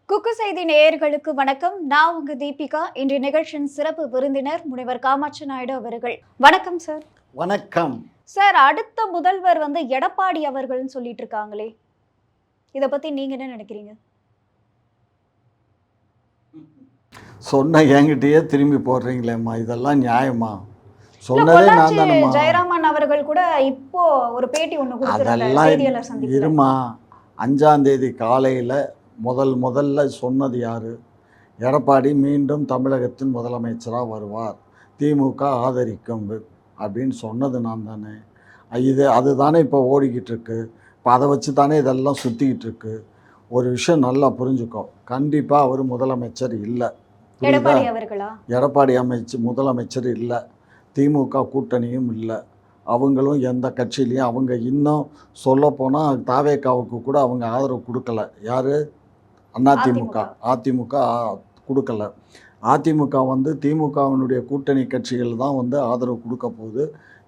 குக்கு செய்தி நேயர்களுக்கு வணக்கம். நான் உங்க தீபிகா. இன்றைய நிகழ்ச்சியின் சிறப்பு விருந்தினர் முனைவர் காமாட்சி நாயுடு அவர்கள். வணக்கம் சார். வணக்கம் சார். அடுத்த முதல்வர் எடப்பாடி அவர்கள்னு சொல்லிட்டு இருக்காங்களே, இத பத்தி நீங்க என்ன நினைக்கிறீங்க? சொன்ன என்கிட்டயே திரும்பி போடுறீங்களேம்மா, இதெல்லாம் நியாயமா? சொன்னதே நான் தானம்மா. ஜெயராமன் அவர்கள் கூட இப்போ ஒரு பேட்டி ஒண்ணு கொடுத்திருந்தாரு செய்தியாளர் சந்திப்புல. இருமா, 5ஆம் தேதி காலையில முதல்ல சொன்னது யாரு? எடப்பாடி மீண்டும் தமிழகத்தின் முதலமைச்சராக வருவார், திமுக ஆதரிக்கும் அப்படின்னு சொன்னது நான் தானே. அதுதானே இப்போ ஓடிக்கிட்டு இருக்கு. இப்போ அதை வச்சு தானே இதெல்லாம் சுற்றிக்கிட்டு இருக்கு. ஒரு விஷயம் நல்லா புரிஞ்சுக்கோ, கண்டிப்பாக அவர் முதலமைச்சர் இல்லை. எடப்பாடி அவர்களா? எடப்பாடி முதலமைச்சர் இல்லை, திமுக கூட்டணியும் இல்லை, அவங்களும் எந்த கட்சியிலையும் அவங்க இன்னும் சொல்லப்போனால் தாவேக்காவுக்கு கூட அவங்க ஆதரவு கொடுக்கல. யார்? அதிமுக கொடுக்கல. அதிமுக திமுகவினுடைய கூட்டணி கட்சிகள் தான் ஆதரவு கொடுக்க போகுது.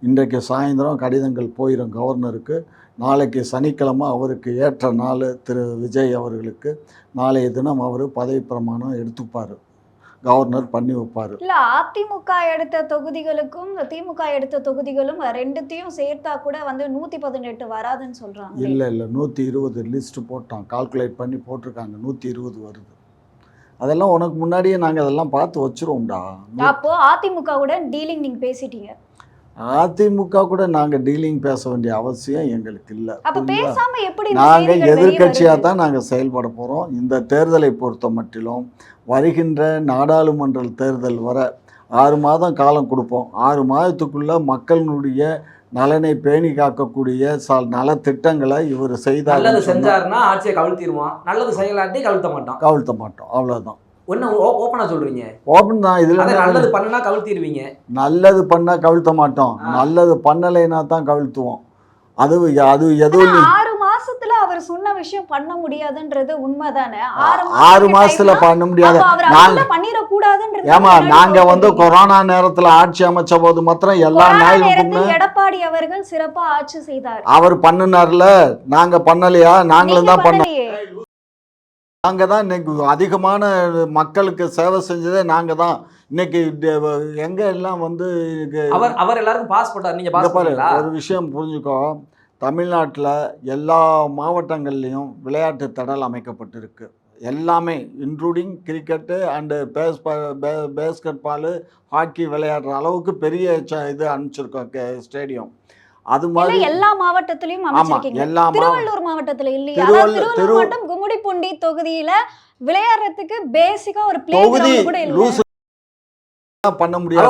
இன்றைக்கு சாயந்தரம் கடிதங்கள் போயிடும் கவர்னருக்கு. நாளைக்கு சனிக்கிழமை அவருக்கு ஏற்ற நாள் திரு விஜய் அவர்களுக்கு. நாளைய தினம் அவர் பதவி பிரமாணம் எடுத்துப்பார், கவர்னர் பண்ணி வைப்பார். இல்ல, அதிமுக எடுத்த தொகுதிகளுக்கும் திமுக எடுத்த தொகுதிகளும் ரெண்டுத்தையும் சேர்த்தா கூட 118 வராதுன்னு சொல்றாங்க. இல்லை 120 லிஸ்ட் போட்டான், கால்குலேட் பண்ணி போட்டிருக்காங்க. 120 வருது. அதெல்லாம் உனக்கு முன்னாடியே நாங்கள் அதெல்லாம் பார்த்து வச்சிருவோம்டா. அப்போ அதிமுக உடன் டீலிங் நீங்க பேசிட்டீங்க? அதிமுக கூட நாங்கள் டீலிங் பேச வேண்டிய அவசியம் எங்களுக்கு இல்லை. எப்படி நாங்கள் எதிர்கட்சியாக தான் நாங்கள் செயல்பட போகிறோம். இந்த தேர்தலை பொறுத்த மட்டிலும் வருகின்ற நாடாளுமன்ற தேர்தல் வர 6 மாதம் காலம் கொடுப்போம். 6 மாதத்துக்குள்ளே மக்களுடைய நலனை பேணி காக்கக்கூடிய நலத்திட்டங்களை இவர் செய்தார். நல்லது செஞ்சாருன்னா ஆட்சியை கவிழ்த்திடுவான், நல்லது செய்யலாட்டி கவிழ்த்த மாட்டோம். அவ்வளோதான். ஒன்றும் ஓப்பனாக சொல்கிறீங்க? ஓப்பன் தான். இதில் நல்லது பண்ணனா கவிழ்த்திடுவீங்க, நல்லது பண்ணால் கவிழ்த்த மாட்டோம், நல்லது பண்ணலைன்னா தான் கவிழ்த்துவோம். அது எதுவும் 6 மாசத்துல அவர் சொன்ன விஷயம் பண்ண முடியாதுன்றது உண்மைதானே? 6 மாசத்துல பண்ண முடியாது. ஏமா, நாங்க கொரோனா நேரத்துல ஆட்சி அமைச்ச போது மாத்திரம் எல்லா நாயும் எடப்பாடி அவர்கள் சிறப்பா ஆட்சி செய்தார். அவர் பண்ணுனார்ல, நாங்க பண்ணலையா? நாங்களும் தான் பண்ணோம். நாங்க தான் இன்னைக்கு அதிகமான மக்களுக்கு சேவை செஞ்சதே நாங்க தான். இன்னைக்கு எங்க எல்லாம் அவர் எல்லாருக்கும் பாஸ் போட்டார். நீங்க பாஸ் பண்ணீங்களா? ஒரு விஷயம் புரிஞ்சுக்கோ, தமிழ்நாட்டில் எல்லா மாவட்டங்கள்லேயும் விளையாட்டு திடல் அமைக்கப்பட்டிருக்கு. எல்லாமே including cricket and basketball, hockey விளையாடுற அளவுக்கு பெரிய இது அனுப்பிச்சிருக்கோம் ஸ்டேடியம். அது மாதிரி எல்லா மாவட்டத்திலயும் அமைச்சிருக்கீங்க. திருவள்ளூர் மாவட்டத்துல இல்லையா? திருவள்ளூர் மாவட்டம் கும்மிடிப்பூண்டி தொகுதியில விளையாடுறதுக்கு பேசிக்கா ஒரு பிளே கிரவுண்ட் கூட இல்ல. பண்ண முடியாது.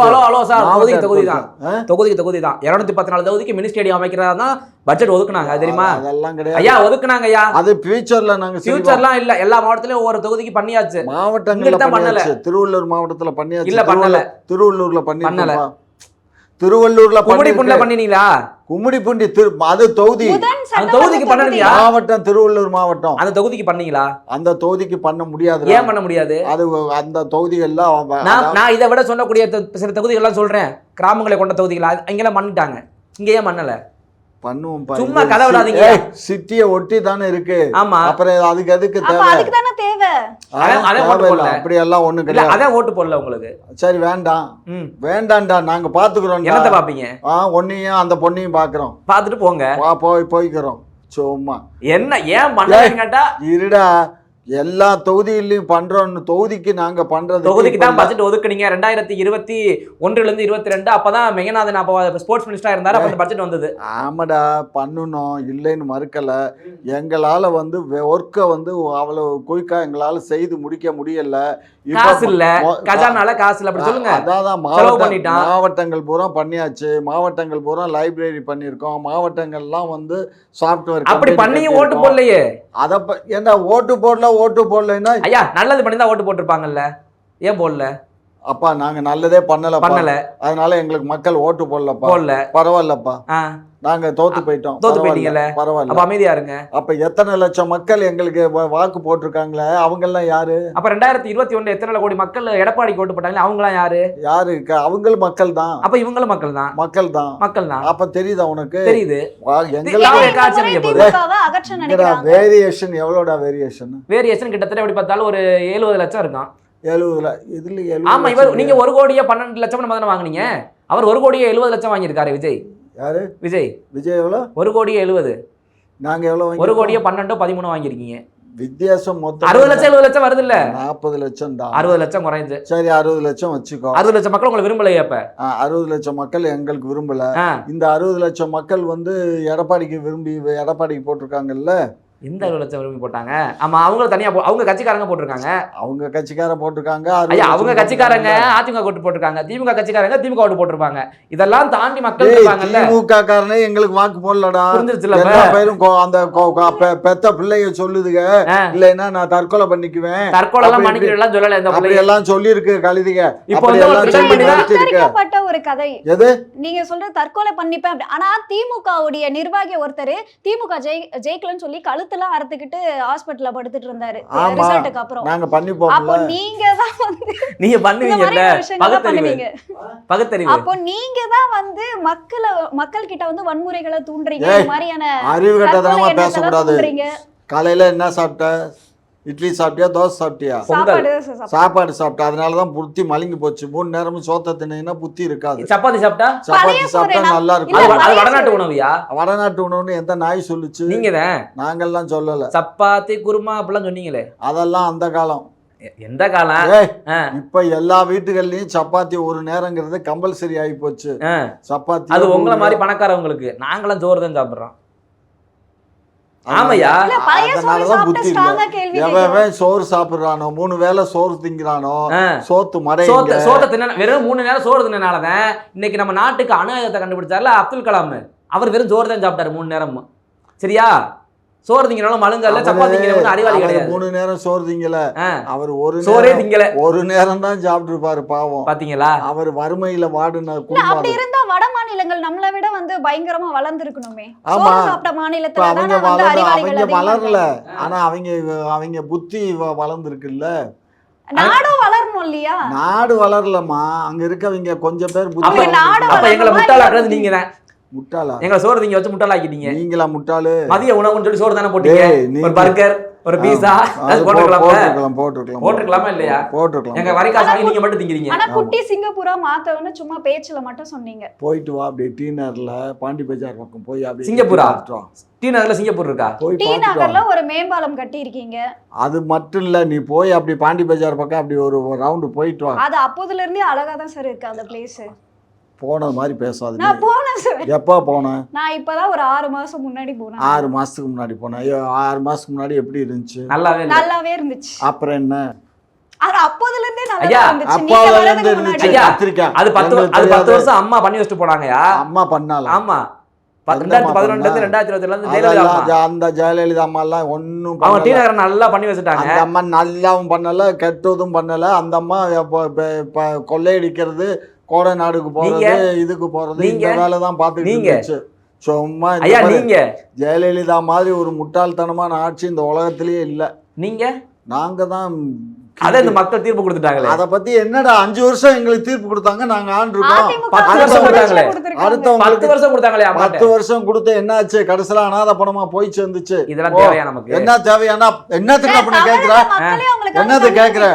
தொகுதி தான் 214 தொகுதிக்கு மினி ஸ்டேடியம் அமைக்கிறதா பட்ஜெட் ஒதுக்குனாங்க, தெரியுமா? அதெல்லாம் கிடையாது ஐயா, ஒதுக்குனாங்க ஐயா. அது ஃபியூச்சர்லாம் இல்ல, எல்லா மாவட்டத்திலயும் ஒவ்வொரு தொகுதிக்கு பண்ணியாச்சு. மாவட்டங்கள்ல பண்ணல. திருவள்ளூர் மாவட்டத்துல பண்ணியாச்சு. இல்ல பண்ணல. திருவள்ளூர்ல பண்ணல. திருவள்ளூர்ல கும்மிடிப்பூண்டில பண்ணினீங்களா? கும்மிடிப்பூண்டி அது தொகுதி. அந்த தொகுதிக்கு பண்ணலையா? மாவட்டம் திருவள்ளூர் மாவட்டம். அந்த தொகுதிக்கு பண்ணீங்களா? அந்த தொகுதிக்கு பண்ண முடியாது. ஏன் பண்ண முடியாது? அது அந்த தொகுதிகள்லாம் நான் இதை விட சொல்லக்கூடிய சில தொகுதிகள்லாம் சொல்றேன், கிராமங்களை கொண்ட தொகுதிகள் அங்கெல்லாம் பண்ணிட்டாங்க. இங்க ஏன் பண்ணல? பண்ணுவோம், சும்மா கதை விடாதீங்க. சிட்டியை ஒட்டி தானே இருக்கு. ஆமா, அப்புறம் அதுக்கு தேவை. அப்படி எல்லாம் ஒண்ணு கிடையாது. அதான் ஓட்டு போடல உங்களுக்கு. சரி, வேண்டாம்டா, நாங்க பாத்துக்கிறோம். என்னத்த பாப்பீங்க? ஒன்னையும் அந்த பொண்ணையும் பாக்குறோம். பாத்துட்டு போங்க. போய்க்கிறோம். சும்மா என்ன ஏன் பண்ணலன்னு கேட்டா, இருடா, எல்லா தொகுதியிலையும் பண்றோம். தொகுதிக்கு நாங்க பண்றது தொகுதிக்கு தான் பட்ஜெட் ஒதுக்குனீங்க. 2021 22 அப்பதான் மெகநாதன் அப்ப ஸ்போர்ட்ஸ் மினிஸ்டரா இருந்தாரு. அப்ப அந்த பட்ஜெட் வந்தது. ஆமாடா, பண்ணணும், இல்லைன்னு மறுக்கல. எங்களால ஒர்க்கை அவ்வளவு குயிக்கா எங்களால செய்து முடிக்க முடியல. காசு இல்ல, கஜானால காசு இல்ல, அப்படி சொல்லுங்க. அதான் மாவட்டங்கள் பூரா பண்ணியாச்சு. மாவட்டங்கள் பூரா லைப்ரரி பண்ணிருக்கோம். மாவட்டங்கள்லாம் சாஃப்ட்வேர் அப்படி பண்ணியும் ஓட்டு போடலையே. அத என்ன ஓட்டு போடலன்னா, ஐயா நல்லது பண்ணி தான் ஓட்டு போட்டிருப்பாங்கல்ல, ஏன் போடல? அப்பா நாங்க நல்லதே பண்ணல. அதனால எங்களுக்கு மக்கள் ஓட்டு போடலப்பா. பரவாயில்லப்பா, நாங்க தோத்து போயிட்டோம். தோத்து போயிட்டீங்கல்ல, பரவாயில்ல, அப்ப அமைதியா இருங்க. அப்ப எத்தனை லட்சம் மக்கள் எங்களுக்கு வாக்கு போட்டிருக்காங்களே அவங்க எல்லாம் யாரு? அப்ப 2021 எத்தனை கோடி மக்கள் எடப்பாடிக்கு ஓட்டு போட்டாங்களே அவங்க எல்லாம் யாரு? அவங்களும் மக்கள் தான். அப்ப இவங்களும் மக்கள் தான். அப்ப தெரியுதா உனக்கு? தெரியுது. வேரியேஷன் எவ்வளோடா? வேரியேஷன் கிட்டத்தட்ட எப்படி பார்த்தாலும் ஒரு 70 லட்சம் இருக்கும். 70 ஆமா, இவர் நீங்க 1 கோடியே 12 லட்சம் நம்ம தானே வாங்குனீங்க. அவர் 1 கோடியே 70 லட்சம் வாங்கியிருக்காரு. விஜய் யாரு? விஜய் எவ்வளோ? 1 கோடியே 70. நாங்க எவ்வளவு? 1 கோடியே 12 13 வாங்கியிருக்கீங்க. வித்தியாசம் மொத்தம் 60 லட்சம் 70 லட்சம் வருது இல்ல? 40 லட்சம் தான். 60 லட்சம் குறைஞ்சு. சரி 60 லட்சம் வச்சுக்கோ. 60 லட்சம் மக்கள் உங்களை விரும்பலையே. அப்ப 60 லட்சம் மக்கள் எங்களுக்கு விரும்பல. இந்த 60 லட்சம் மக்கள் எடப்பாடிக்கு எடப்பாடிக்கு போட்டிருக்காங்கல்ல. எந்த 60 லட்சம் விரும்பி போட்டாங்க? ஆமா, அவங்க தனியா அவங்க கட்சிக்காரங்க போட்டிருக்காங்க. அவங்க கட்சிக்காரங்க போட்டிருக்காங்க. அவங்க கட்சிக்காரங்க அதிமுக ஓட்டு போட்டிருக்காங்க. திமுக கட்சிக்காரங்க திமுக ஓட்டு போட்டிருப்பாங்க. இதெல்லாம் தாண்டி மக்கள் இருப்பாங்கல்ல. திமுக காரனே எங்களுக்கு வாக்கு போடலடா. புரிஞ்சிருச்சுல? பேரும் அந்த பெத்த பிள்ளைய சொல்லுதுங்க, இல்லைன்னா நான் தற்கொலை பண்ணிக்குவேன். தற்கொலை எல்லாம் பண்ணிக்கலாம் சொல்லல. இந்த அப்படி எல்லாம் சொல்லி இருக்கு கழுதிங்க. இப்போ ஒரு கதை எது நீங்க சொல்ற தற்கொலை பண்ணிப்பேன். ஆனா திமுகவுடைய நிர்வாகி ஒருத்தர் திமுக ஜெயிக்கலன்னு சொல்லி கழுத்தெல்லாம் அறுத்துக்கிட்டு ஹாஸ்பிடல்ல படுத்துட்டு இருந்தாரு ரிசல்ட்டுக்கு அப்புறம். நாங்க பண்ணிப்போம். அப்போ நீங்க தான் நீங்க பண்ணுவீங்கல்ல பகுத்தறிவு. அப்போ நீங்க தான் மக்கள் கிட்ட வன்முறைகளை தூண்டுறீங்க. இந்த மாதிரியான அறிவு கட்டதனமா பேசக்கூடாது. காலையில என்ன சாப்பிட்ட? இட்லி சாப்பிட்டியா, தோசை சாப்பிட்டியா? சாப்பாடு சாப்பிட்டா. அதனாலதான் புத்தி மலிங்கி போச்சு. 3 நேரமும் சோத்த தின்னா புத்தி இருக்காது. சப்பாத்தி சாப்பிட்டா நல்லா இருக்கும். வடநாட்டு உணவுயா? வடநாட்டு உணவுன்னு எந்த நாய் சொல்லுச்சு? நீங்க நாங்கெல்லாம் சொல்லல. சப்பாத்தி குருமா அப்படிலாம் சொன்னீங்களே, அதெல்லாம் அந்த காலம். எந்த காலம்? இப்ப எல்லா வீட்டுகள்லயும் சப்பாத்தி ஒரு நேரங்கிறது கம்பல்சரி ஆகி போச்சு. சப்பாத்தி அது உங்களை மாதிரி பணக்காரவங்களுக்கு. நாங்களாம் சோறு தான் சாப்பிடுறோம். ஆமையா, சோறு சாப்பிடுறானோ, 3 வேளை சோறு திங்கிறானோ, சோத்து தின்ன வெறும் 3 நேரம் சோறு தின்னனாலதான் இன்னைக்கு நம்ம நாட்டுக்கு அணு ஆயுதத்தை கண்டுபிடிச்சார்ல அப்துல் கலாம். அவர் வெறும் சோறு தான் சாப்பிட்டாரு 3 நேரம். சரியா? சோறு திங்கனாலும் மழுங்கல்ல, சப்பாத்தி திங்கணும் அறிவாளி கிடையாது. 3 நேரம் சோறு திங்கல. அவர் சோறே திங்கல, ஒரு நேரம் தான் சாப்பிட்டு இருப்பாரு. பாவம். பாத்தீங்களா? அவர் வறுமையில வாடுன அப்படி இருந்தா வட மாநிலங்கள் நம்மளை விட பயங்கரமா வளர்ந்துருக்கணுமே. ஆமா, சாப்பிட்ட மாநிலத்துல அவங்க வளரல. ஆனா அவங்க புத்தி வளர்ந்துருக்குல்ல. நாடும் வளரணும் இல்லையா? நாடு வளரலமா. அங்க இருக்கவங்க கொஞ்சம் பேர் புத்தி. எங்களை முட்டாளாக்குறது நீங்க தான். முட்டாளா? எங்க சோறு திங்க வச்சு முட்டாளாக்கிட்டீங்க. நீங்களா முட்டாளு? மதிய உணவுன்னு சொல்லி சோறு தானே போட்டீங்க. ஒரு பர்கர், ஒரு பீஸா போட்டுக்கலாமா இல்லையா? போட்டுக்கலாம். எங்க வரி காசு நீங்க மட்டும் திங்கிறீங்க. ஆனா குட்டி சிங்கப்பூரா மாத்தவன்னு சும்மா பேச்சுல மட்டும் சொன்னீங்க. போயிட்டு வா அப்படியே டீ நகர்ல பாண்டி பஜார் பக்கம் போய் அப்படியே. சிங்கப்பூரா? டீ நகர்ல சிங்கப்பூர் இருக்கா? டீ நகர்ல ஒரு மேம்பாலம் கட்டி இருக்கீங்க. அது மட்டும் இல்ல, நீ போய் அப்படி பாண்டி பஜார் பக்கம் அப்படி ஒரு ரவுண்டு போயிட்டு வா. அது அப்போதுல இருந்தே அழகா தான் சார் இருக்கு அந்த பிளேஸ். போன மாதிரி பேசாது. நான் போனேன் சார். எப்போ போனேன்? நான் இப்பதான் ஒரு 6 மாசம் முன்னாடி போனேன். 6 மாசத்துக்கு முன்னாடி போனேன். 6 மாசத்துக்கு முன்னாடி எப்படி இருந்துச்சு? நல்லாவே இருந்துச்சு. அப்புறம் என்ன? அது அப்போதுல இருந்தே நல்லா இருந்துச்சு. அது 10 வருஷம் அம்மா பண்ணி வச்சிட்டு போனாங்கயா. அம்மா பண்ணால. ஆமா, 2011 2022 அந்த ஜெயலலிதா அம்மா எல்லாம் ஒன்னும் அவங்க டீ நகர் நல்லா பண்ணி வச்சுட்டாங்க. அந்த அம்மா நல்லாவும் பண்ணல, கெட்டதும் பண்ணல. அந்த அம்மா கொள்ளையடிக்கிறது, கோடை நாடுக்கு போறது, இதுக்கு போறது, இந்த வேலை தான் பார்த்துக்கிட்டு சும்மா. நீங்க ஜெயலலிதா மாதிரி ஒரு முட்டாள்தனமான ஆட்சி இந்த உலகத்திலேயே இல்ல. நாங்க தான் அத இந்த மக்கள் தீர்ப்பு கொடுத்துட்டாங்களே. அத பத்தி என்னடா 5 வருஷம் எங்களுக்கு தீர்ப்பு கொடுத்தாங்க, நாங்க ஆண்டிருக்கோம். 10 வருஷம் கொடுத்தாங்களே. அடுத்தவங்க 10 வருஷம் கொடுத்தாங்களே. 10 வருஷம் கொடுத்து என்னாச்சு? கடைசில அனாதை பணமா போய் சேர்ந்துச்சு. இதெல்லாம் தேவையா நமக்கு? என்ன தேவையானா? என்னத்துக்கு அப்படி கேக்குற? என்னது கேக்குற?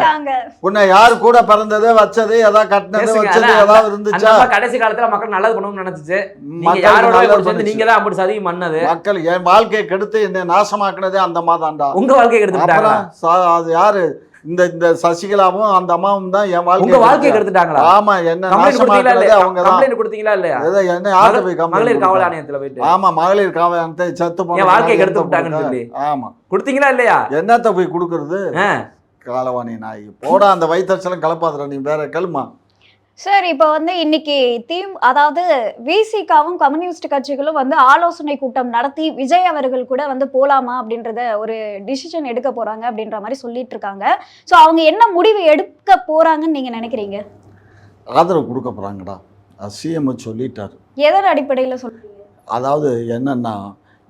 உன்னை யாரு கூட பிறந்தது, வச்சது, ஏதாவது கட்டினது, வச்சது ஏதாவது இருந்துச்சா? கடைசி காலத்துல மக்கள் நல்லது பண்ணணும்னு நினைச்சுச்சு. நீங்க யாரோட சேர்ந்து நீங்க தான் அப்படி சதி பண்ணது. மக்கள் என் வாழ்க்கையை கெடுத்து என்ன நாசமாக்குனதே அந்த அம்மா தான்டா. உங்க வாழ்க்கையை கெடுத்துட்டாங்க. அது யாரு? இந்த சசிகலாவும் அந்த அம்மாவும் தான் என் வாழ்க்கையை கெடுத்துட்டாங்களா? ஆமா, என்ன நாசமாக்குனதே அவங்க தான். கம்ப்ளைன்ட் கொடுத்தீங்களா இல்லையா? என்ன யார்ட்ட போய் மகளிர் காவல் ஆணையத்துல போயிட்டு? ஆமா, மகளிர் காவல் ஆணையத்தை செத்து போன வாழ்க்கையை கெடுத்து விட்டாங்கன்னு சொல்லி. ஆமா, கொடுத்தீங்களா இல்லையா? என்னத்த போய் கொடுக்கறது? காலவாணி நாய் போடா. அந்த வயிற்றுச்சலும் கலப்பாதுற. நீ வேற கழுமா. சார் இப்போ இன்னைக்கு அதாவது விசிகாவும் கம்யூனிஸ்ட் கட்சிகளும் ஆலோசனை கூட்டம் நடத்தி விஜய் அவர்கள் கூட போலாமா அப்படின்றத ஒரு டிசிஷன் எடுக்க போறாங்க அப்படின்ற மாதிரி சொல்லிட்டு இருக்காங்க. ஸோ அவங்க என்ன முடிவு எடுக்க போறாங்கன்னு நீங்க நினைக்கிறீங்க? ஆதரவு கொடுக்க போறாங்கடா, சிஎம் சொல்லிட்டாரு. எதன் அடிப்படையில் சொல்றீங்க? அதாவது என்னன்னா,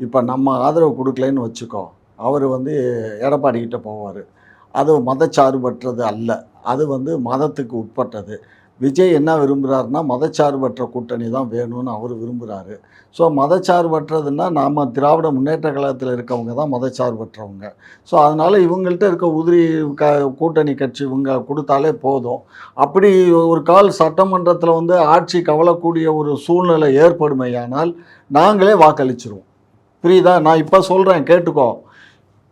இப்போ நம்ம ஆதரவு கொடுக்கலன்னு வச்சுக்கோ, அவர் எடப்பாடி கிட்ட போவார். அது மதச்சார்பற்றது அல்ல, அது மதத்துக்கு உட்பட்டது. விஜய் என்ன விரும்புகிறாருன்னா மதச்சார்பற்ற கூட்டணி தான் வேணும்னு அவர் விரும்புகிறாரு. ஸோ மதச்சார்பற்றதுன்னா நாம் திராவிட முன்னேற்ற கழகத்தில் இருக்கவங்க தான் மதச்சார்பற்றவங்க. ஸோ அதனால் இவங்கள்ட்ட இருக்க உதிரி கூட்டணி கட்சி இவங்க கொடுத்தாலே போதும். அப்படி ஒரு கால் சட்டமன்றத்தில் ஆட்சி கவலக்கூடிய ஒரு சூழ்நிலை ஏற்படுமையானால் நாங்களே வாக்களிச்சிருவோம். புரியுதா? நான் இப்போ சொல்கிறேன், கேட்டுக்கோ.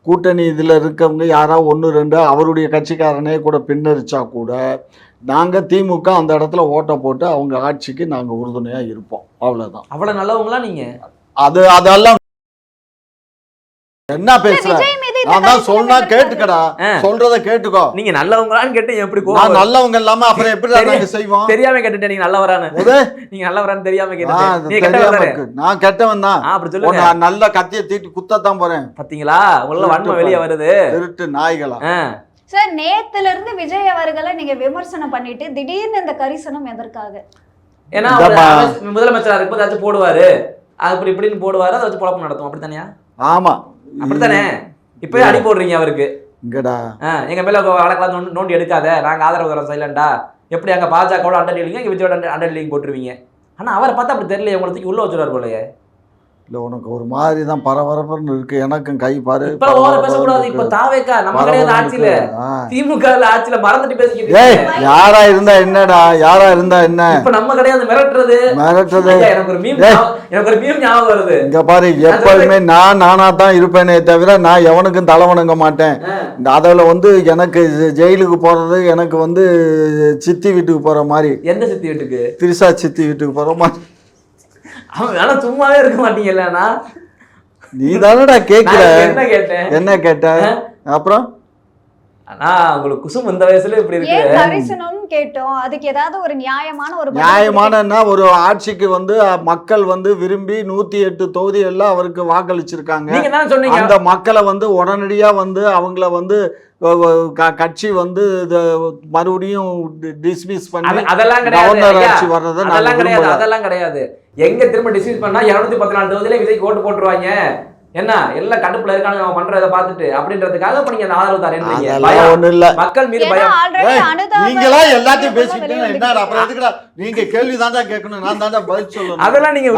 கூட்டணி இதில் இருக்கவங்க யாராவது 1-2 அவருடைய கட்சிக்காரனே கூட பின்னரிச்சா கூட நாங்கள் திமுக அந்த இடத்துல ஓட்டை போட்டு அவங்க ஆட்சிக்கு நாங்கள் உறுதுணையாக இருப்போம். அவ்வளோதான். அவ்வளோ நல்லவங்களா நீங்கள்? அதெல்லாம் என்ன பேசுற? நான் தான் சொன்னா கேட்டுக்கடா, சொல்றத கேட்டுக்கோ. நீங்க நல்லவங்களான்னு கேட்டு எப்படி நான் நல்லவங்க இல்லாம அப்புறம் எப்படி நாங்க செய்வோம்? தெரியாம கேட்டுட்டேன். நீங்க நல்லவரானு, நீங்க நல்லவரான்னு தெரியாம கேட்டேன். நான் கெட்டவன் தான். அப்படி சொல்லுங்க. நான் நல்ல கத்தியை தீட்டி குத்தத்தான் போறேன். பாத்தீங்களா உள்ள வன்மை வெளியே வருது. திருட்டு நாய்களா. சார், நேத்துல இருந்து விஜய் அவர்களை நீங்க விமர்சனம் பண்ணிட்டு திடீர்னு இந்த கரிசனம் எதற்காக? ஏன்னா முதலமைச்சரா இருக்கும் ஏதாச்சும் போடுவாரு, அப்படி இப்படின்னு போடுவாரு, அதை வச்சு குழப்பம் நடத்தும். அப்படித்தானே? ஆமா, அப்படித்தானே. இப்பவே அடி போடுறீங்க அவருக்கு. இங்கடா எங்க மேல வழக்கெல்லாம் நோண்டி எடுக்காத, நாங்க ஆதரவு தரோம் சைலண்டா. எப்படி அங்க பாஜகவோட அண்டர் டீலிங், இங்க விஜயோட அண்டர் டீலிங் போட்டுருவீங்க. ஆனா அவரை பார்த்தா அப்படி தெரியல, உங்களுக்கு உள்ள வச்சுருவாரு போலயே. இல்லை, உனக்கு ஒரு மாதிரி தான் பரபரப்புன்னு இருக்கு. எனக்கும் கை பாரு. இப்ப ஓர பேசக்கூடாது. இப்ப தாவேக்கா நம்ம கிடையாது ஆட்சியில, திமுக ஆட்சியில மறந்துட்டு பேசிக்கிட்டு. யாரா இருந்தா என்னடா, யாரா இருந்தா என்ன? இப்ப நம்ம கிடையாது மிரட்டுறது. எனக்கு ஒரு மீம் ஞாபகம் வருது. இங்க பாரு, எப்பவுமே நானா தான் இருப்பேனே தவிர நான் எவனுக்கும் தலை வணங்க மாட்டேன். அதுல எனக்கு ஜெயிலுக்கு போறது எனக்கு சித்தி வீட்டுக்கு போற மாதிரி. எந்த சித்தி வீட்டுக்கு? திரிசா சித்தி வீட்டுக்கு போற மாதிரி. அவன் வேணா சும்மாவே இருக்க மாட்டீங்கல்லண்ணா. நீ தானடா கேட்கிற. என்ன கேட்டேன்? என்ன கேட்ட? அப்புறம் உங்களுக்கு குசும் இந்த வயசுல இப்படி இருக்கு. ஏன் கரிசனம் கேட்டோம்? அதுக்கு ஏதாவது ஒரு நியாயமான ஒரு ஆட்சிக்கு மக்கள் விரும்பி 108 தொகுதி எல்லாம் அவருக்கு வாக்களிச்சிருக்காங்க. நீங்க தான் சொன்னீங்க அந்த மக்களை உடனடியா அவங்கள கட்சி மறுபடியும் டிஸ்மிஸ் பண்ணி அதெல்லாம் கிடையாது. அதெல்லாம் கிடையாது. எங்க திரும்ப டிஸ்மிஸ் பண்ணா 214 தொகுதியில விஜய்க்கு ஓட்டு போட்டுருவாங்க. என்ன எல்லாம் கடுப்புல இருக்காங்க நம்ம பண்றத பார்த்துட்டு அப்படின்றதுக்காக இப்ப நீங்க ஆதரவு தரேன்றீங்க. மக்கள் மீது பயம். நீங்களா எல்லாத்தையும் பேசிட்டு என்னடா அப்புறம் எதுக்குடா நீங்க கேள்வி தான்டா கேட்கணும், நான் தான்டா பதில் சொல்லணும். அதெல்லாம் நீங்க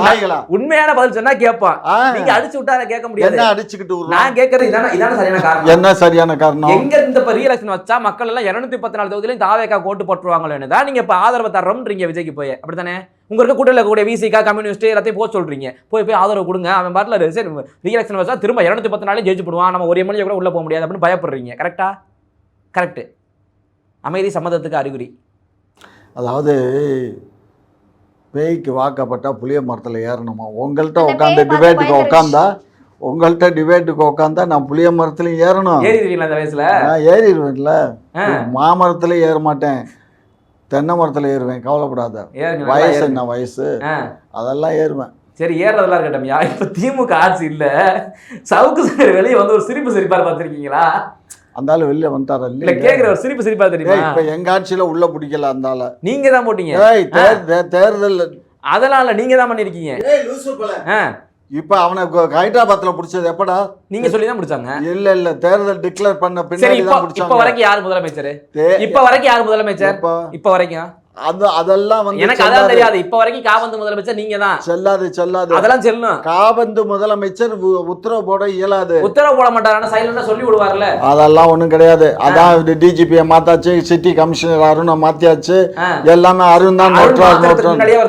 உண்மையான பதில் சொன்னா கேட்பான். நீங்க அடிச்சு விட்டா கேட்க முடியாது. என்ன அடிச்சுக்கிட்டு நான் கேட்கறது இதான சரியான காரணம். என்ன சரியான காரணம்? எங்க இந்த இப்ப ரீஎலெக்ஷன் வச்சா மக்கள் எல்லாம் 214 தொகுதியிலும் தாவேக்கா ஓட்டு போட்டுருவாங்களோ தான் நீங்க இப்ப ஆதரவு தர்றோம்ன்றீங்க விஜய்க்கு போய். அப்படித்தானே? உங்க இருக்க கூட்டத்தில் கூட விசிகா கம்யூனிஸ்ட் எல்லாத்தையும் போக சொல்றீங்க. போய் ஆதரவு கொடுங்க. அவன் பாட்டில் ரீஎலெக்ஷன் வச்சா திரும்ப 214 ஜெயிச்சு போடுவான், நம்ம ஒரு எம்எல்ஏ கூட உள்ள போக முடியாது அப்படின்னு பயப்படுறீங்க. கரெக்டா? கரெக்ட். அமைதி சம்மதத்துக்கு அறிகுறி. அதாவது பேய்க்கு வாக்கப்பட்டா புளிய மரத்தில் ஏறணுமா? உங்கள்கிட்ட உட்காந்து டிபேட்டுக்கு உட்காந்தா நான் புளிய மரத்துலையும் ஏறணும். ஏறிடுவீங்களா அந்த வயசுல? நான் ஏறிடுவேன்ல. மாமரத்துலையும் ஏற மாட்டேன், தென்னை மரத்தில் ஏறுவேன். கவலைப்படாத. வயசு என்ன வயசு, அதெல்லாம் ஏறுவேன். சரி, ஏறதெல்லாம் இருக்கட்டும். இப்ப திமுக ஆட்சி இல்ல, சவுக்கு சார் வெளியே ஒரு சிரிப்பு சிரிப்பாரு பார்த்திருக்கீங்களா? அந்த ஆளு வெளில வந்துட்டாரா? இல்ல, கேக்குற ஒரு சிரிப்பு சிரிப்பா தெரியுமா? இப்ப எங்க ஆட்சியில உள்ள பிடிக்கல அந்த ஆள. நீங்க தான் போட்டீங்க தேர்தல். அதெல்லாம் நீங்க தான் பண்ணிருக்கீங்க. இப்ப அவனை ஹைதராபாத்ல பிடிச்சது எப்படா? நீங்க சொல்லி தான் பிடிச்சாங்க. இல்ல தேர்தல் டிக்ளேர் பண்ண பின்னாடி தான் பிடிச்சாங்க. இப்ப வரைக்கும் யார் முதலமைச்சர்? இப்ப வரைக்கும் அதெல்லாம் எனக்கு அதான் தெரியாது. இப்ப வரைக்கும் காபந்து முதலமைச்சர் நீங்க தான். செல்லாது அதெல்லாம் செல்லும். காபந்து முதலமைச்சர் உத்தரவு போட இயலாது. உத்தரவு போட மாட்டாரு, சைலண்டா சொல்லி விடுவார்ல. அதெல்லாம் ஒண்ணும் கிடையாது. அதான் டிஜிபியை மாத்தாச்சு, சிட்டி கமிஷனர் அருணை மாத்தியாச்சு, எல்லாமே அருண் தான்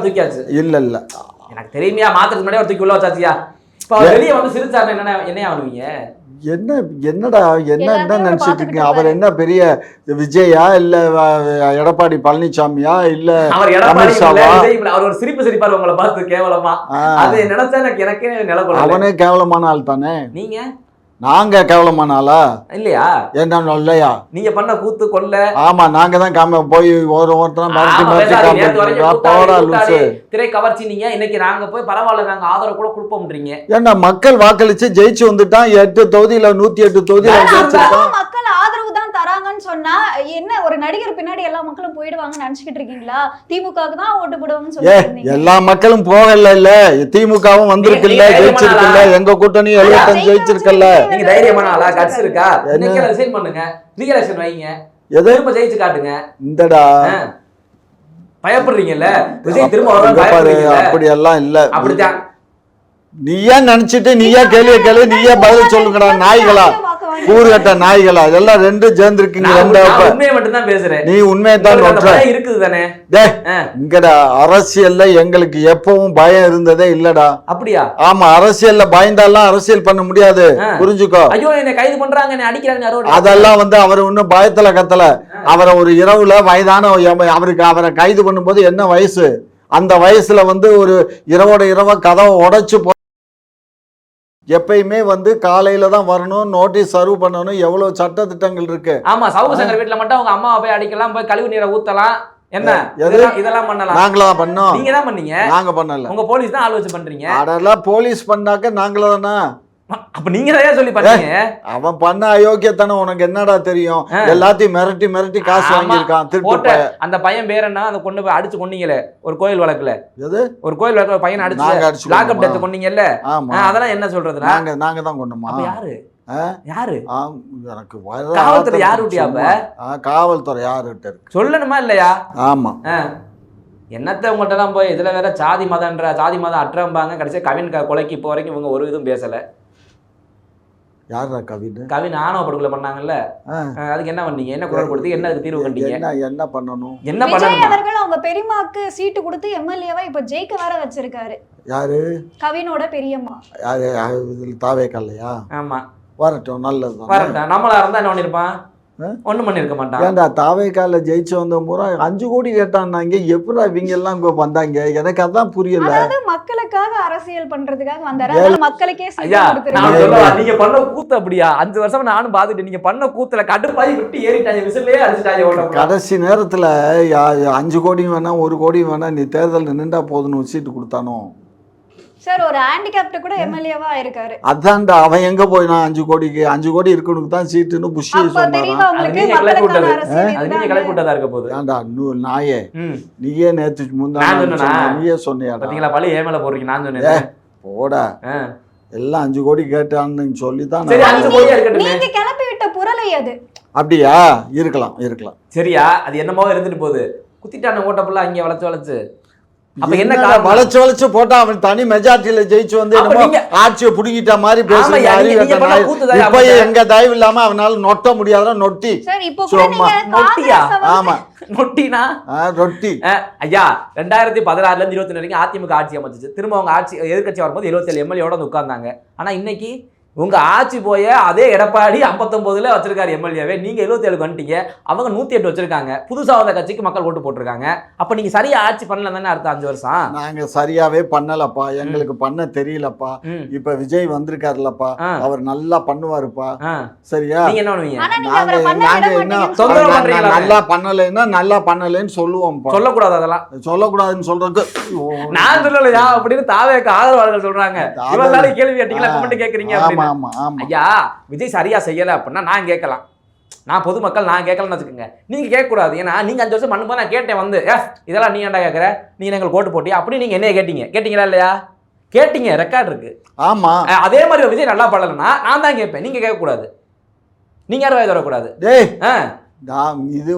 தூக்கியாச்சு. இல்ல எனக்கு தெரியுமையா, மாத்திரத்துக்கு முன்னாடி தூக்கி உள்ள வச்சாச்சியா. இப்ப வெளியே சிரிச்சாரு. என்ன ஆகுவீங்க? என்னடா என்ன நினைச்சிட்டு இருக்கீங்க? அவர் என்ன பெரிய விஜயா இல்ல எடப்பாடி பழனிசாமியா இல்ல அமித்ஷாவா? அவர் ஒரு சிரிப்பு சிரிப்பாரு உங்களை பார்த்து கேவலமா. அது நினைச்சா எனக்கே நிலப்படும். அவனே கேவலமான ஆள் தானே. நீங்க நாங்க கேவலமானாலா இல்லையா? என்ன இல்லையா? நீங்க பண்ண கூத்து கொல்ல. ஆமா, நாங்க தான் போய் ஒருத்தரம் திரை கவர்ச்சி. நீங்க இன்னைக்கு நாங்க போய் பரவாயில்ல நாங்க ஆதரவு கூட கொடுப்போம்ன்றீங்க. ஏன்னா மக்கள் வாக்களிச்சு ஜெயிச்சு வந்துட்டான். 8 தொகுதியில 108 தொகுதியில ஜெயிச்சிருக்கான். மக்கள் ஆதரவு தான் தராங்கன்னு சொன்னா என்ன ஒரு நடிகர் பின்னாடி எல்லா மக்களும் போயிடுவாங்கன்னு நினைச்சுக்கிட்டு இருக்கீங்களா? திமுகவுக்கு தான் ஓட்டு போடுவாங்கன்னு சொல்லிருந்தீங்க. எல்லா மக்களும் போகல. இல்ல திமுகவும் வந்திருக்குல்ல, ஜெயிச்சிருக்குல்ல. எங்க கூட்டணி 75 ஜெயிச்சிருக்கல. நீங்க தைரியமான ஆளா? கட்சி இருக்கா? இன்னைக்கு ரிசைன் பண்ணுங்க, ரீஎலெக்ஷன் வைங்க, திரும்ப ஜெயிச்சு காட்டுங்க. இந்தடா பயப்படுறீங்கல்ல, விஜய் திரும்ப வருவாங்க. அப்படி எல்லாம் இல்ல. அப்படிதான் நீயே நினைச்சிட்டு நீயே கேள்வி நீயே பதில் சொல்லுங்கடா. நாய்களா, கூறுகட்ட நாய்களா, இதெல்லாம் ரெண்டும் சேர்ந்துருக்கீங்க. உண்மையை மட்டும் தான் பேசுறேன். நீ உண்மையை தான் இருக்குது தானே. இங்கடா அரசியல்ல எங்களுக்கு எப்பவும் பயம் இருந்ததே இல்லடா. அப்படியா? ஆமா, அரசியல்ல பயந்தாலாம் அரசியல் பண்ண முடியாது, புரிஞ்சுக்கோ. ஐயோ, என்ன கைது பண்றாங்க, என்ன அடிக்கிறாங்க. அதெல்லாம் அவர் இன்னும் பயத்துல கத்தல. அவரை ஒரு இரவுல வயதான அவரை கைது பண்ணும்போது என்ன வயசு? அந்த வயசுல ஒரு இரவோட இரவ கதவை உடைச்சு எப்பயுமே காலையில தான் வரணும், நோட்டீஸ் சர்வ் பண்ணணும். எவ்வளவு சட்ட திட்டங்கள் இருக்கு. ஆமா, சவுக்கு சங்கர் வீட்டுல மட்டும் அவங்க அம்மாவை போய் அடிக்கலாம், போய் கழிவு நீரை ஊத்தலாம். என்ன இதெல்லாம் பண்ணலாம்? நாங்களா பண்ணோம்? நீங்க தான் பண்ணீங்க. நாங்க பண்ணல. உங்க போலீஸ் தான் ஆள் வச்சு பண்றீங்க. அதெல்லாம் போலீஸ் பண்ணாக்க நாங்களா தானே. அப்ப நீங்க தான் சொல்லி பண்ணீங்க. அவன் பண்ண அயோக்கியத்தானே உனக்கு என்னடா தெரியும்? எல்லாத்தையும் மிரட்டி மிரட்டி காசு வாங்கியிருக்கான். திருட்டு அந்த பையன் பேர் என்ன? அந்த கொண்டு போய் அடிச்சு கொன்னீங்களே ஒரு கோயில் வழக்குல. எது ஒரு கோயில் வழக்குல பையன் அடிச்சு லாக்அப் டெத் கொன்னீங்கல்ல? அதெல்லாம் என்ன சொல்றது? நாங்க தான் கொண்டோமா? யாரு யாரு? எனக்கு காவல்துறை யாருட்டியா? காவல்துறை யாருகிட்ட இருக்கு சொல்லணுமா இல்லையா? ஆமா. என்னத்த உங்கள்கிட்ட தான் போய் இதுல வேற சாதி மதம் அற்றம்பாங்க. கடைசியா கவின் கொலைக்கு இப்போ வரைக்கும் இவங்க ஒரு இதுவும் பேசல. யாரா கவின் ஆணவ படுகொலை பண்ணாங்கல்ல, அதுக்கு என்ன பண்ணீங்க? என்ன குரல் கொடுத்து என்ன அதுக்கு தீர்வு கண்டீங்க? என்ன பண்ணணும்? என்ன பண்ணணும்? அவர்கள் அவங்க பெரியம்மாக்கு சீட்டு கொடுத்து எம்எல்ஏவா இப்ப ஜெயிக்க வேற வச்சிருக்காரு. யாரு? கவினோட பெரியம்மா. யாரு? தாவேக்கல்லையா? ஆமா, வரட்டும், நல்லது. வரட்டும். நம்மளா இருந்தா என்ன பண்ணிருப்பான்? ஒண்ணும் பண்ணிருக்க மாட்டான். ஏன்டா தாவேக்கால ஜெயிச்சு வந்த பூரா 5 கோடி கேட்டான்னாங்க. எப்படா இவங்க எல்லாம் இங்க வந்தாங்க? எனக்கு அதான் புரியல. அதாவது மக்களுக்காக அரசியல் பண்றதுக்காக வந்தாரு. மக்களுக்கே நீங்க பண்ண கூத்து அப்படியா? 5 வருஷம் நானும் பாத்துட்டு நீங்க பண்ண கூத்துல கடுப்பாய் விட்டு ஏறிட்டாங்க, விசிலே அடிச்சுட்டாங்க. கடைசி நேரத்துல 5 கோடி வேணா 1 கோடி வேணா நீ தேர்தல் நின்றா போதுன்னு சீட்டு கொடுத்தானோ சார். ஒரு ஹேண்டிகேப்ட் கூட எம்எல்ஏவா இருக்காரு. அதான்டா அவன் எங்க போய் நான் 5 கோடிக்கு 5 கோடி இருக்கணுக்கு தான் சீட்டுன்னு புஷி சொன்னான். ஏன்டா நாயே, நீயே நேத்து நீயே சொன்னியா? பாத்தீங்களா, பழி ஏமல போறீங்க. நான் சொன்னேன் போடா, எல்லாம் 5 கோடி கேட்டான்னு சொல்லிதான். நீங்க கிளப்பி விட்ட புரளை அது. அப்படியா? இருக்கலாம். சரியா? அது என்னமோ இருந்துட்டு போகுது. குத்திட்டான ஓட்ட புள்ள அங்கே வளைச்சு அப்ப என்ன வளைச்சு போட்டா அவன் தனி மெஜாரிட்டியில ஜெயிச்சு ஆட்சியை புடுங்கிட்ட மாதிரி பேசுறீங்க. எங்க தயவு இல்லாம அவனால நொட்ட முடியாத நொட்டி. ஆமா, நொட்டினா ரொட்டி. ஐயா, 2016ல இருந்து 21 வரைக்கும் அதிமுக ஆட்சி அமைச்சிச்சு. திரும்ப அவங்க ஆட்சி எதிர்கட்சி வரும்போது 77 எம்எல்ஏ உட்கார்ந்தாங்க. ஆனா இன்னைக்கு உங்க ஆட்சி போய அதே எடப்பாடி 59ல வச்சிருக்காரு எம்எல்ஏவே. நீங்க 77 வந்துட்டீங்க, அவங்க 108 வச்சிருக்காங்க. புதுசா வந்த கட்சிக்கு மக்கள் ஓட்டு போட்டிருக்காங்க. அப்ப நீங்க சரியா ஆட்சி பண்ணல தானே அர்த்தம்? 5 வருஷம் நாங்க சரியாவே பண்ணலப்பா, எங்களுக்கு பண்ண தெரியலப்பா. இப்ப விஜய் வந்திருக்காருலப்பா, அவர் நல்லா பண்ணுவாருப்பா. சரியா? நீங்க என்ன பண்ணுவீங்க? நல்லா பண்ணலைன்னா நல்லா பண்ணலன்னு சொல்லுவோம். சொல்லக்கூடாது, அதெல்லாம் சொல்லக்கூடாதுன்னு சொல்றதுக்கு நான் சொல்லலையா அப்படின்னு தாவேக்கு ஆதரவாளர்கள் சொல்றாங்க. இவங்க கேள்வி கேட்டீங்களா, கமெண்ட் கேக்குறீங்க. ஐயா, விஜய் சரியா செய்யல அப்படின்னா நான் கேட்கலாம். நான் பொதுமக்கள் நான் கேட்கலன்னு வச்சுக்கோங்க. நீங்க கேட்கக்கூடாது. ஏன்னா நீங்க 5 வருஷம் பண்ணும்போது நான் கேட்டேன் இதெல்லாம் நீ ஏன்டா கேட்கற, நீ எங்களுக்கு ஓட்டு போட்டியா அப்படி நீங்க என்னைய கேட்டீங்களா இல்லையா? கேட்டீங்க, ரெக்கார்ட் இருக்கு. ஆமா, அதே மாதிரி விஜய் நல்லா பண்ணலன்னா நான் தான் கேட்பேன், நீங்க கேட்கக்கூடாது. நீங்க யாரும் வாய் தரக்கூடாது. இது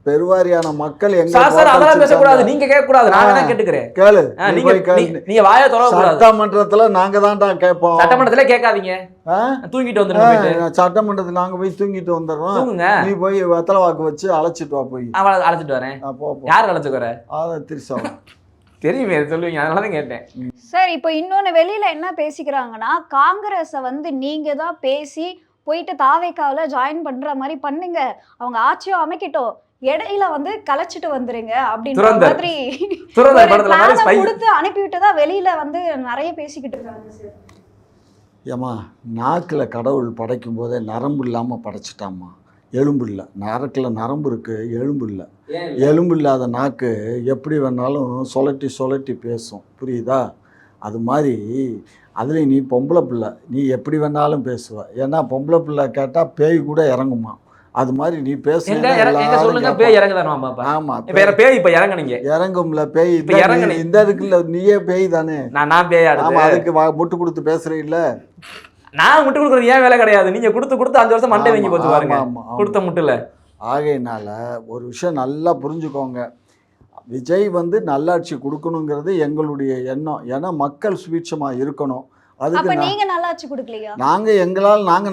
பெருவாரியான மக்கள் அதெல்லாம் பேசக்கூடாது, நீங்க கேட்கக்கூடாது. நான் தான் கேட்டுக்கிறேன். கேளு, நீங்க வாயை திறக்கக்கூடாது. சட்டமன்றத்துல நாங்க தான்டா கேட்போம். சட்டமன்றத்துல கேட்காதீங்க, தூங்கிட்டு வந்துடுங்க. சட்டமன்றத்துல நாங்க போய் தூங்கிட்டு வந்துடுறோம். நீ போய் வெத்தலை வாக்கு வச்சு அழைச்சிட்டு வா. போய் அழைச்சிட்டு வரேன். யார் அழைச்சு வர? திருசா தெரியுமே, சொல்லுவீங்க, அதனாலதான் கேட்டேன். சார், இப்போ இன்னொன்னு வெளியில என்ன பேசிக்கிறாங்கன்னா, காங்கிரஸை நீங்க தான் பேசி போயிட்டு தாவேக்காவில் ஜாயின் பண்ற மாதிரி பண்ணுங்க, அவங்க ஆட்சியோ அமைக்கட்டும், இடையில கலைச்சிட்டு வந்துருங்க அப்படின்ற மாதிரி கொடுத்து அனுப்பிவிட்டதா வெளியில நிறைய பேசிக்கிட்டு இருக்காங்க சார். ஏம்மா நாக்கில் கடவுள் படைக்கும் போதே நரம்பு இல்லாமல் படைச்சிட்டாம்மா, எலும்பு இல்லை. நாக்கில் நரம்பு இருக்குது, எலும்பு இல்லை. எலும்பு இல்லாத நாக்கு எப்படி வேணாலும் சுழட்டி சுழட்டி பேசும், புரியுதா? அது மாதிரி அதுலேயும் நீ பொம்பளை பிள்ளை, நீ எப்படி வேணாலும் பேசுவ. ஏன்னா பொம்பளை பிள்ளை கேட்டால் பேய் கூட இறங்குமா. அது மாதிரி நீ பேசுங்க. ஆமா, பேய் இப்ப இறங்குனீங்க, இறங்கும்ல பேய். இந்த இருக்குல்ல, நீயே பேய் தானே. நான் பேய். ஆமா, அதுக்கு முட்டு கொடுத்து பேசுறீல்ல. நான் முட்டு கொடுக்குறது ஏன் வேலை கிடையாது. நீங்க கொடுத்து 5 வருஷம் மண்டை வாங்கி போச்சு பாருங்க, கொடுத்த முட்டுல. ஆகையினால ஒரு விஷயம் நல்லா புரிஞ்சுக்கோங்க, விஜய் நல்லாட்சி கொடுக்கணுங்கிறது எங்களுடைய எண்ணம். ஏன்னா மக்கள் சுபீட்சமாக இருக்கணும். அதுக்கு நாங்கள்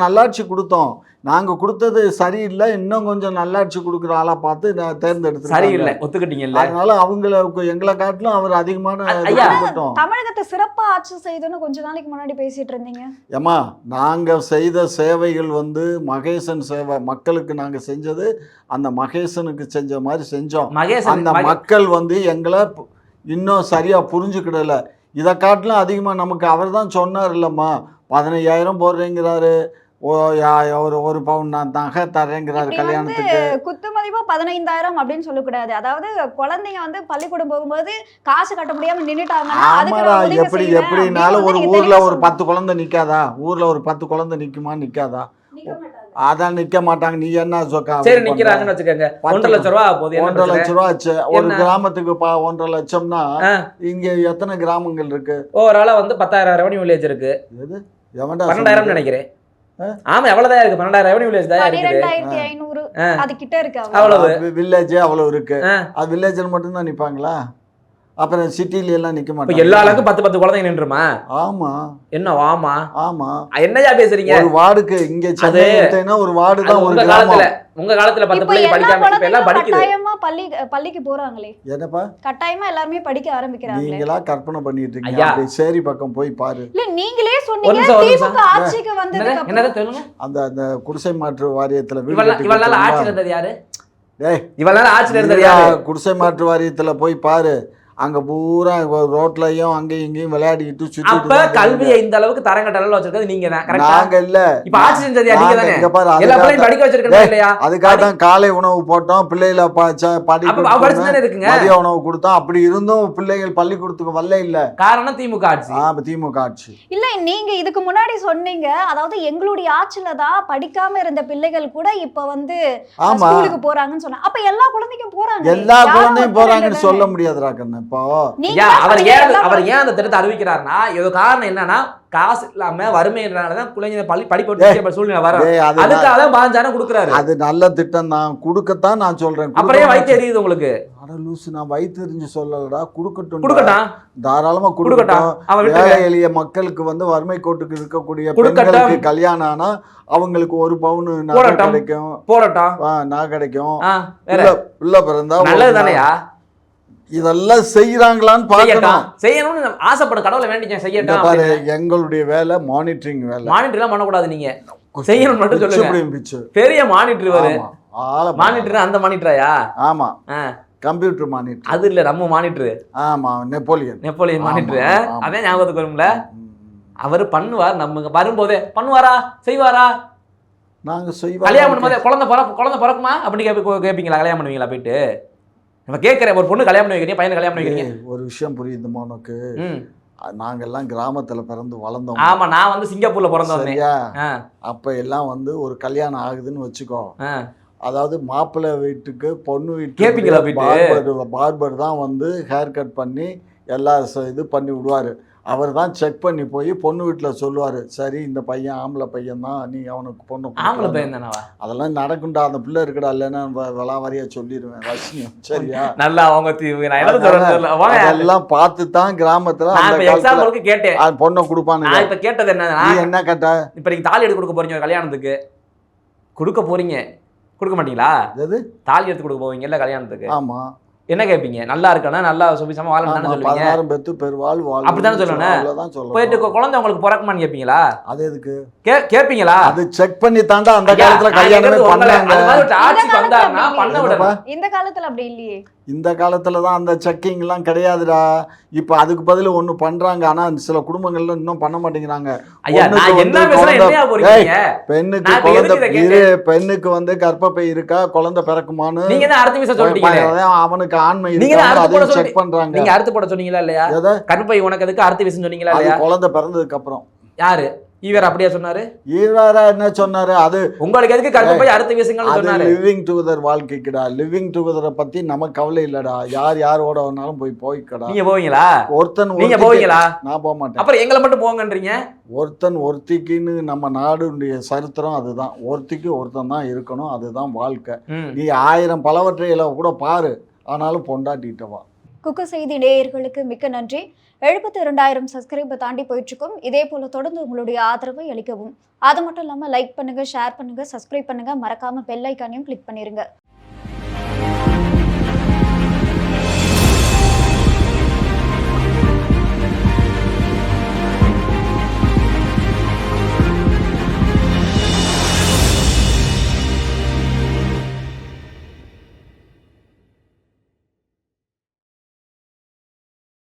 நல்லாட்சி கொடுத்தோம். நாங்கள் கொடுத்தது சரியில்லை, இன்னும் கொஞ்சம் நல்லாட்சி கொடுக்குற ஆளாக பார்த்து தேர்ந்தெடுத்து சரியில்லை ஒத்துக்கிட்டீங்கல்ல. அதனால அவங்களுக்கு எங்களை காட்டிலும் அவர் அதிகமான தமிழகத்தை சிறப்பாக ஆட்சி செய்துன்னு கொஞ்ச நாளைக்கு முன்னாடி பேசிட்டு இருந்தீங்க. ஏமா, நாங்கள் செய்த சேவைகள் மகேசன் சேவை, மக்களுக்கு நாங்கள் செஞ்சது அந்த மகேசனுக்கு செஞ்ச மாதிரி செஞ்சோம். அந்த மக்கள் எங்களை இன்னும் சரியாக புரிஞ்சுக்கிடலை. இதை காட்டிலும் அதிகமாக நமக்கு அவர் தான் சொன்னார் இல்லைம்மா, 15,000 போடுறேங்கிறாரு, ஒரு பவுன் நான் நகை தரேங்கிறாரு கல்யாணத்துக்கு. குத்து மதிப்பா 15,000 அப்படின்னு சொல்லக்கூடாது. அதாவது குழந்தைங்க பள்ளிக்கூடம் போகும்போது காசு கட்ட முடியாம நின்னுட்டாங்கன்னா எப்படினாலும் ஒரு ஊர்ல ஒரு 10 குழந்தை நிக்காதா? ஊர்ல ஒரு 10 குழந்தை நிக்குமா? நிக்காதா? அதான் நிக்க மாட்டாங்க. நீ என்ன சரி நிக்கிறாங்கன்னு வச்சுக்கோங்க, 1.5 லட்சம் ரூபா போகுது. 1.5 லட்சம் ரூபா ஆச்சு ஒரு கிராமத்துக்கு. 1.5 லட்சம்னா இங்க எத்தனை கிராமங்கள் இருக்கு? ஓவராலா 10,000 ரெவன்யூ வில்லேஜ் இருக்கு. 12,000 நினைக்கிறேன். ஆமா, எவ்வளவுதான் இருக்கு? 12,000 ரெவன்யூ வில்லேஜ் தான் இருக்கு. 12,500 அது கிட்ட இருக்கு. அவ்வளவு வில்லேஜ் அவ்வளவு இருக்கு. அது வில்லேஜ்ல மட்டும் தான் நிப்பாங்களா? அப்புறம் சிட்டில எல்லாம் நிக்க மாட்டாங்க. எல்லா ஆளுக்கும் 10 குழந்தைங்க நின்றுமா? ஆமா. என்ன ஆமா ஆமா என்னையா பேசுறீங்க? ஒரு வார்டுக்கு இங்க சென்னைனா ஒரு வார்டு தான். ஒரு கிராமத்துல உங்க காலத்துல 10 பிள்ளைங்க படிக்காம இப்ப எல்லாம் படிக்குது. கட்டாயமா பள்ளிக்கு போறாங்களே. என்னப்பா கட்டாயமா எல்லாரும் படிக்க ஆரம்பிக்கிறாங்க. நீங்களா கற்பனை பண்ணிட்டு இருக்கீங்க. அப்படியே சேரி பக்கம் போய் பாரு. இல்ல நீங்களே சொன்னீங்க திமுக ஆட்சிக்கு வந்ததுக்கு அப்புறம் என்னது சொல்லுங்க. அந்த குடிசை மாற்று வாரியத்துல இவளால ஆட்சில இருந்தது யாரு? இவளால ஆட்சில இருந்தது யாரு? குடிசை மாற்று வாரியத்துல போய் பாரு. அங்க பூரா ரோட்லயும் அங்கேயும் இங்கேயும் விளையாடிட்டு சுத்தி. அப்ப கல்வியை இந்த அளவுக்கு தரங்கட்ட அளவுல வச்சிருக்கிறது நீங்க தான். நாங்க இல்ல. இப்ப ஆட்சி செஞ்சது நீங்க தானே. எல்லா பிள்ளையும் படிக்க வச்சிருக்கீங்க இல்லையா? அதுக்காக தான் காலை உணவு போட்டோம், பிள்ளைகளை மதிய உணவு கொடுத்தோம். அப்படி இருந்தும் பிள்ளைகள் பள்ளிக்கூடத்துக்கு வரல. இல்ல காரணம் திமுக ஆட்சி. திமுக ஆட்சி. இல்ல நீங்க இதுக்கு முன்னாடி சொன்னீங்க, அதாவது எங்களுடைய ஆட்சியில தான் படிக்காம இருந்த பிள்ளைகள் கூட இப்ப ஸ்கூலுக்கு போறாங்கன்னு சொன்னா. அப்ப எல்லா குழந்தைக்கும் போறாங்க. எல்லா குழந்தையும் போறாங்கன்னு சொல்ல முடியாதுடா கண்ணு. அவர் ஏன் அந்த திட்டத்தை அறிவிக்கிறாருன்னா, ஏதோ காரணம் என்னன்னா, காசு இல்லாம வறுமையினாலதான் குழந்தைங்க படிப்பு சூழ்நிலை வர, அதுக்காக தான் 15,000 கொடுக்குறாரு. அது நல்ல திட்டம் தான், கொடுக்கத்தான் நான் சொல்றேன். அப்புறம் வயிற்று எரியுது உங்களுக்கு? லூசு, நான் வயிற்று எரிஞ்சு சொல்லலடா. கொடுக்கட்டும், தாராளமா கொடுக்கட்டும். ஏழை எளிய மக்களுக்கு வறுமை கோட்டுக்கு இருக்கக்கூடிய பெண்களுக்கு கல்யாணம் ஆனா அவங்களுக்கு 1 பவுன் நகை கிடைக்கும். நகை கிடைக்கும். உள்ள பிறந்தா நல்லதுதானையா? இதெல்லாம் செய்யறாங்களான்னு பார்க்கணும். செய்யணும்னு ஆசைப்படும், கடவுளை வேண்டிச்சேன் செய்யட்டும். பாரு, எங்களுடைய வேலை மானிட்டரிங் வேலை. மானிட்டர்லாம் பண்ணக்கூடாது, நீங்க செய்யணும் மட்டும் சொல்லுங்க. பெரிய மானிட்டர் வரு. மானிட்டர் அந்த மானிட்டராயா? ஆமா, கம்ப்யூட்டர் மானிட்டர். அது இல்ல, நம்ம மானிட்டர். ஆமா, நெப்போலியன் மானிட்டர். அதே ஞாபகத்துக்கு வரும்ல. அவரு பண்ணுவார், நம்ம வரும்போதே பண்ணுவாரா செய்வாரா? நாங்க செய்வோம். கல்யாணம் பண்ணும்போது குழந்தை பிறக்குமா அப்படின்னு கேட்பீங்களா? கல்யாணம் பண்ணுவீங்களா? போயிட்டு நம்ம கேட்கிறேன், ஒரு பொண்ணு கல்யாணம் வைக்கிறீங்க, பையனை கல்யாணம் வைக்கிறீங்க. ஒரு விஷயம் புரியுதுமா உனக்கு? நாங்கெல்லாம் கிராமத்துல பிறந்து வளர்ந்தோம். ஆமா, நான் சிங்கப்பூர்ல பிறந்தோம். அப்ப எல்லாம் ஒரு கல்யாணம் ஆகுதுன்னு வச்சுக்கோ. அதாவது மாப்பிள்ளை வீட்டுக்கு பொண்ணு வீட்டுக்கு பார்பர் தான் ஹேர் கட் பண்ணி எல்லா இது பண்ணி விடுவாரு. அவர் தான் செக் பண்ணி போய் பொண்ணு வீட்டில் சொல்லுவார், சரி இந்த பையன் ஆம்பளை பையன் தான், நீ அவனுக்கு பொண்ணு. ஆம்பளை பையன் தானவா? அதெல்லாம் நடக்கும்டா, அந்த பிள்ளை இருக்குடா, இல்லைன்னா விளாவாரியா சொல்லிடுவேன் வசியம். சரியா? நல்லா அவங்க அதெல்லாம் பார்த்து தான் கிராமத்தில் கேட்டேன் பொண்ணை கொடுப்பானுங்க. இப்ப கேட்டது என்ன கேட்ட? இப்ப நீங்க தாலி எடுத்து கொடுக்க போறீங்க, கல்யாணத்துக்கு கொடுக்க போறீங்க, கொடுக்க மாட்டீங்களா? தாலி எடுத்து கொடுக்க போவீங்கல்ல கல்யாணத்துக்கு. ஆமா, என்ன கேட்பீங்க? நல்லா இருக்கணும், நல்லா சுபிசமா வாழணும் சொல்லுவீங்க. அப்படித்தானே சொல்லணும். போயிட்டு குழந்தை உங்களுக்கு பிறக்குமான்னு கேட்பீங்களா? அது எதுக்கு கேட்பீங்களா? அது செக் பண்ணி தாண்டா அந்த காலத்துல கல்யாணமே பண்ணாங்க. ஆட்சிக்கு வந்தாருன்னா பண்ண விடணும். இந்த காலத்துல அப்படி இல்லையே. இந்த காலத்தில் தான் அந்த செக்கிங்லாம் கிடையாதுடா. இப்போ அதுக்கு பதில் ஒன்று பண்ணுறாங்க. ஆனால் சில குடும்பங்கள்ல இன்னும் பண்ண மாட்டேங்கிறாங்க. ஐயா நான் பொண்ணுக்கு என்ன வந்து பேசுறேன் குழந்தை என்னையா போறீங்க? பெண்ணுக்கு நான் இப்ப குழந்தை எதுக்கு இதை இரு, கேட்டேன்? பெண்ணுக்கு வந்து கர்ப்பப்பை இருக்கா, குழந்தை பிறக்குமான்னு நீங்க தான் அடுத்த விஷயம் சொல்லிட்டீங்க. அவனுக்கு ஆண்மை நீங்க தான் இருக்கா அறுத்து போட அதையும் சொல்லி செக் பண்றாங்க. நீங்க அறுத்து போட சொன்னீங்களா இல்லையா? எதை? கருப்பை உனக்கு அதுக்கு அடுத்த விஷயம் சொன்னீங்களா அது இல்லையா? குழந்தை பிறந்ததுக்கு அப்புறம். யாரு ஈவர் அப்படியே சொன்னாரு? ஈவரா என்ன சொன்னாரு? அது உங்களுக்கு எதுக்கு கருப்பை அடுத்த விஷயங்கள் அது சொன்னாரு? லிவிங் டுகெதர் வாழ்க்கைக்குடா. லிவிங் டுகெதரை பத்தி நமக்கு கவலை இல்லடா. யார் யாரோட வேணாலும் போய்க்கடா. நீங்க போவீங்களா? ஒருத்தன் நீங்க போவீங்களா? நான் போக மாட்டேன். அப்புறம் எங்களை மட்டும் போங்கன்றீங்க. ஒருத்தன் ஒருத்திக்குன்னு நம்ம நாடுடைய சரித்திரம் அதுதான். ஒருத்திக்கு ஒருத்தன் தான் இருக்கணும், அதுதான் வாழ்க்கை. நீ 1000 பலவற்றையில கூட பாரு, ஆனாலும் பொண்டாட்டிட்டவா. குக்கு செய்தி நேயர்களுக்கு மிக்க நன்றி. 72,000 சப்ஸ்கிரைபர் தாண்டி போயிட்டு இருக்கோம். இதே போல தொடர்ந்து உங்களுடைய ஆதரவை அளிக்கவும். அது மட்டும் இல்லாமல் லைக் பண்ணுங்க, ஷேர் பண்ணுங்க, சப்ஸ்கிரைப் பண்ணுங்க, மறக்காம பெல் ஐக்கானையும் கிளிக் பண்ணிருங்க.